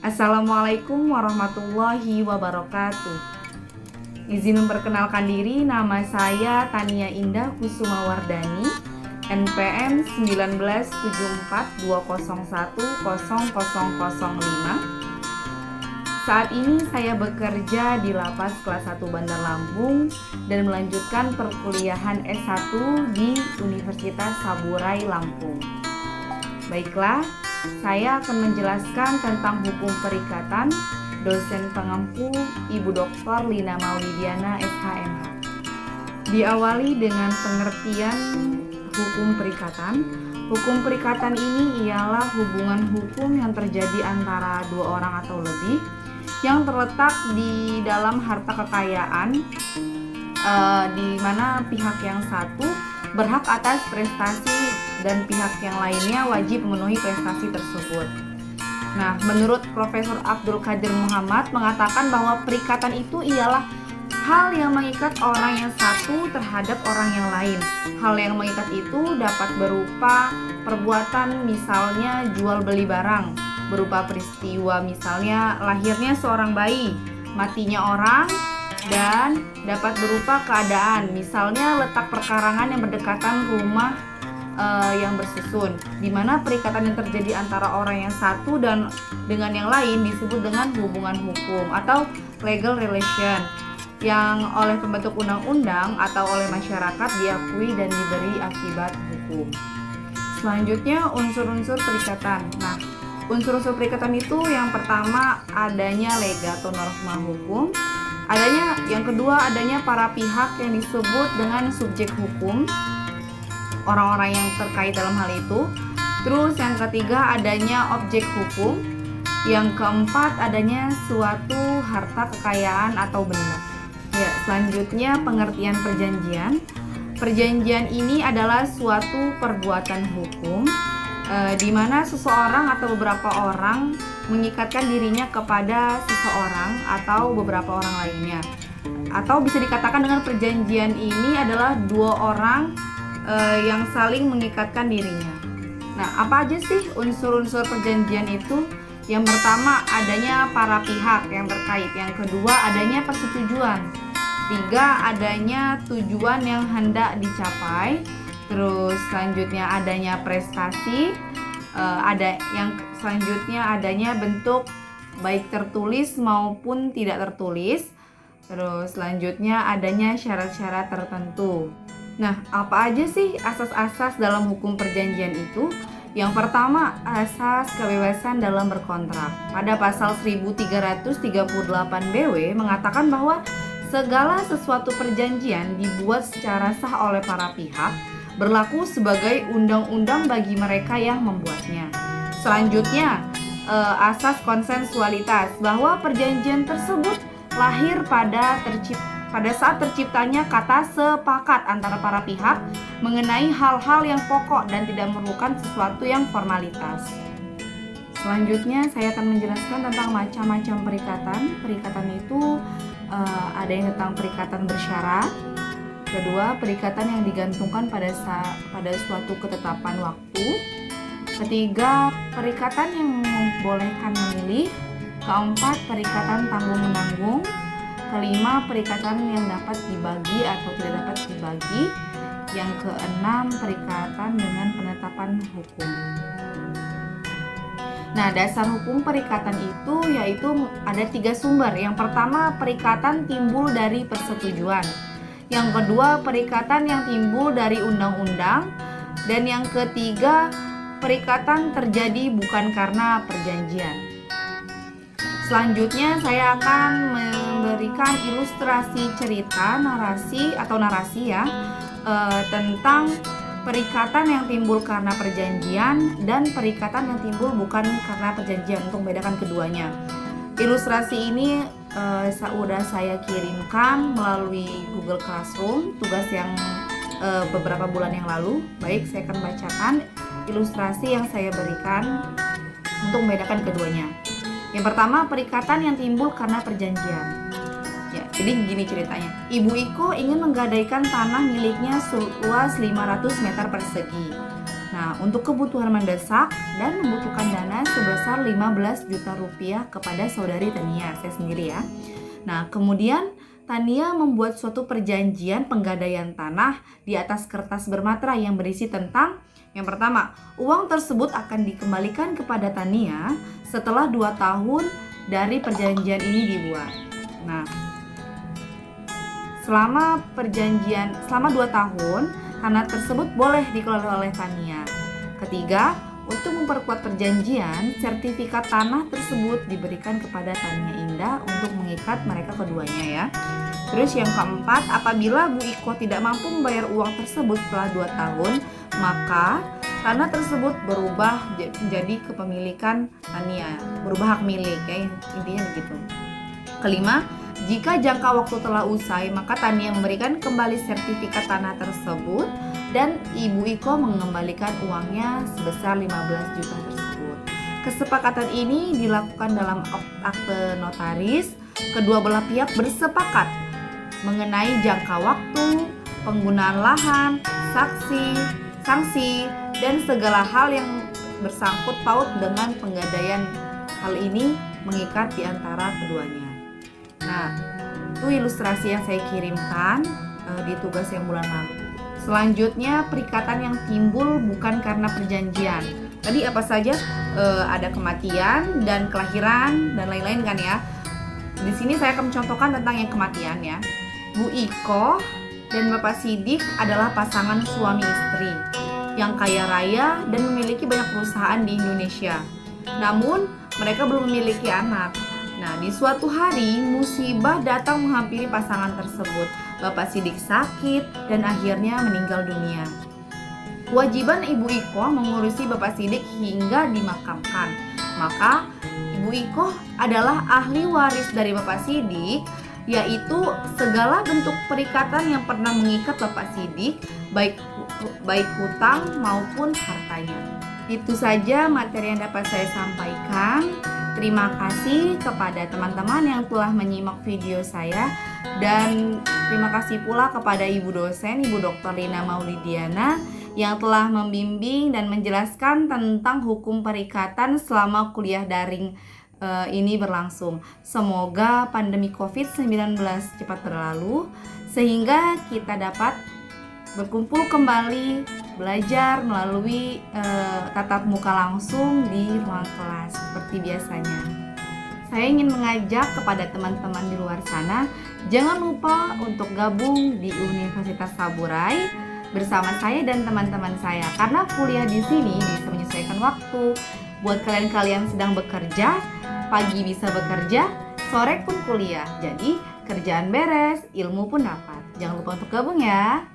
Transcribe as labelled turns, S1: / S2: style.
S1: Assalamualaikum warahmatullahi wabarakatuh. Izin memperkenalkan diri, nama saya Tania Indah Kusumawardani, NPM 19142010005. Saat ini saya bekerja di Lapas Kelas 1 Bandar Lampung dan melanjutkan perkuliahan S1 di Universitas Saburai Lampung. Baiklah, saya akan menjelaskan tentang hukum perikatan. Dosen pengampu Ibu Dr. Lina Maulidiana SHMH. Diawali dengan pengertian hukum perikatan. Hukum perikatan ini ialah hubungan hukum yang terjadi antara dua orang atau lebih yang terletak di dalam harta kekayaan, di mana pihak yang satu berhak atas prestasi dan pihak yang lainnya wajib memenuhi prestasi tersebut. Nah, menurut Profesor Abdul Qadir Muhammad mengatakan bahwa perikatan itu ialah hal yang mengikat orang yang satu terhadap orang yang lain. Hal yang mengikat itu dapat berupa perbuatan, misalnya jual beli barang, berupa peristiwa misalnya lahirnya seorang bayi, matinya orang, dan dapat berupa keadaan, misalnya letak perkarangan yang berdekatan rumah yang bersusun, di mana perikatan yang terjadi antara orang yang satu dan dengan yang lain disebut dengan hubungan hukum atau legal relation yang oleh pembentuk undang-undang atau oleh masyarakat diakui dan diberi akibat hukum. Selanjutnya, unsur-unsur perikatan. Nah, unsur-unsur perikatan itu yang pertama adanya lega atau norma hukum, yang kedua adanya para pihak yang disebut dengan subjek hukum, orang-orang yang terkait dalam hal itu. Terus yang ketiga adanya objek hukum. Yang keempat adanya suatu harta kekayaan atau benda. Ya, selanjutnya pengertian perjanjian. Perjanjian ini adalah suatu perbuatan hukum di mana seseorang atau beberapa orang mengikatkan dirinya kepada seseorang atau beberapa orang lainnya. Atau bisa dikatakan dengan perjanjian ini adalah dua orang yang saling mengikatkan dirinya. Nah, apa aja sih unsur-unsur perjanjian itu? Yang pertama adanya para pihak yang terkait. Yang kedua adanya persetujuan. Tiga, adanya tujuan yang hendak dicapai. Terus selanjutnya adanya prestasi. Selanjutnya adanya bentuk baik tertulis maupun tidak tertulis. Terus selanjutnya adanya syarat-syarat tertentu. Nah, apa aja sih asas-asas dalam hukum perjanjian itu? Yang pertama, asas kebebasan dalam berkontrak. Pada pasal 1338 BW mengatakan bahwa segala sesuatu perjanjian dibuat secara sah oleh para pihak, berlaku sebagai undang-undang bagi mereka yang membuatnya. Selanjutnya, asas konsensualitas, bahwa perjanjian tersebut lahir pada saat terciptanya kata sepakat antara para pihak mengenai hal-hal yang pokok dan tidak memerlukan sesuatu yang formalitas. Selanjutnya saya akan menjelaskan tentang macam-macam perikatan. Perikatan itu ada yang tentang perikatan bersyarat. Kedua, perikatan yang digantungkan pada suatu ketetapan waktu. Ketiga, perikatan yang membolehkan memilih. Keempat, perikatan tanggung-menanggung. Kelima, perikatan yang dapat dibagi atau tidak dapat dibagi. Yang keenam, perikatan dengan penetapan hukum. Nah, dasar hukum perikatan itu yaitu ada 3 sumber. Yang pertama, perikatan timbul dari persetujuan. Yang kedua, perikatan yang timbul dari undang-undang. Dan yang ketiga, perikatan terjadi bukan karena perjanjian. Selanjutnya saya akan memberikan ilustrasi cerita, narasi ya, tentang perikatan yang timbul karena perjanjian dan perikatan yang timbul bukan karena perjanjian, untuk membedakan keduanya. Ilustrasi ini sudah saya kirimkan melalui Google Classroom, tugas yang beberapa bulan yang lalu. Baik, saya akan bacakan ilustrasi yang saya berikan untuk membedakan keduanya. Yang pertama, perikatan yang timbul karena perjanjian. Ya, jadi gini ceritanya. Ibu Iko ingin menggadaikan tanah miliknya seluas 500 meter persegi. Nah, untuk kebutuhan mendesak dan membutuhkan dana sebesar 15 juta rupiah kepada saudari Tania, saya sendiri ya. Nah, kemudian Tania membuat suatu perjanjian penggadaian tanah di atas kertas bermatra yang berisi tentang yang pertama, uang tersebut akan dikembalikan kepada Tania setelah 2 tahun dari perjanjian ini dibuat. Nah, selama 2 tahun, tanah tersebut boleh dikelola oleh Tania. Ketiga, untuk memperkuat perjanjian, sertifikat tanah tersebut diberikan kepada Tania Indah untuk mengikat mereka keduanya ya. Terus yang keempat, apabila Bu Iko tidak mampu membayar uang tersebut setelah 2 tahun, maka tanah tersebut berubah menjadi kepemilikan Tania, berubah hak milik ya, intinya begitu. Kelima, jika jangka waktu telah usai, maka Tania memberikan kembali sertifikat tanah tersebut dan Ibu Iko mengembalikan uangnya sebesar 15 juta tersebut. Kesepakatan ini dilakukan dalam akte notaris. Kedua belah pihak bersepakat mengenai jangka waktu, penggunaan lahan, sanksi, dan segala hal yang bersangkut paut dengan penggadaian. Hal ini mengikat di antara keduanya. Nah, itu ilustrasi yang saya kirimkan di tugas yang bulan lalu. Selanjutnya, perikatan yang timbul bukan karena perjanjian. Tadi apa saja? Ada kematian dan kelahiran dan lain-lain kan ya. Di sini saya akan mencontohkan tentang yang kematian ya. Bu Iko dan Bapak Sidik adalah pasangan suami istri yang kaya raya dan memiliki banyak perusahaan di Indonesia. Namun, mereka belum memiliki anak. Nah, di suatu hari musibah datang menghampiri pasangan tersebut. Bapak Sidik sakit dan akhirnya meninggal dunia. Kewajiban Ibu Iko mengurusi Bapak Sidik hingga dimakamkan. Maka Ibu Iko adalah ahli waris dari Bapak Sidik, yaitu segala bentuk perikatan yang pernah mengikat Bapak Sidik, baik hutang maupun hartanya. Itu saja materi yang dapat saya sampaikan. Terima kasih kepada teman-teman yang telah menyimak video saya, dan terima kasih pula kepada Ibu dosen, Ibu Dr. Lina Maulidiana, yang telah membimbing dan menjelaskan tentang hukum perikatan selama kuliah daring ini berlangsung. Semoga pandemi COVID-19 cepat berlalu sehingga kita dapat berkumpul kembali belajar melalui tatap muka langsung di ruang kelas seperti biasanya. Saya ingin mengajak kepada teman-teman di luar sana, jangan lupa untuk gabung di Universitas Saburai bersama saya dan teman-teman saya, karena kuliah di sini bisa menyesuaikan waktu. Buat kalian sedang bekerja, pagi bisa bekerja, sore pun kuliah. Jadi kerjaan beres, ilmu pun dapat. Jangan lupa untuk gabung ya.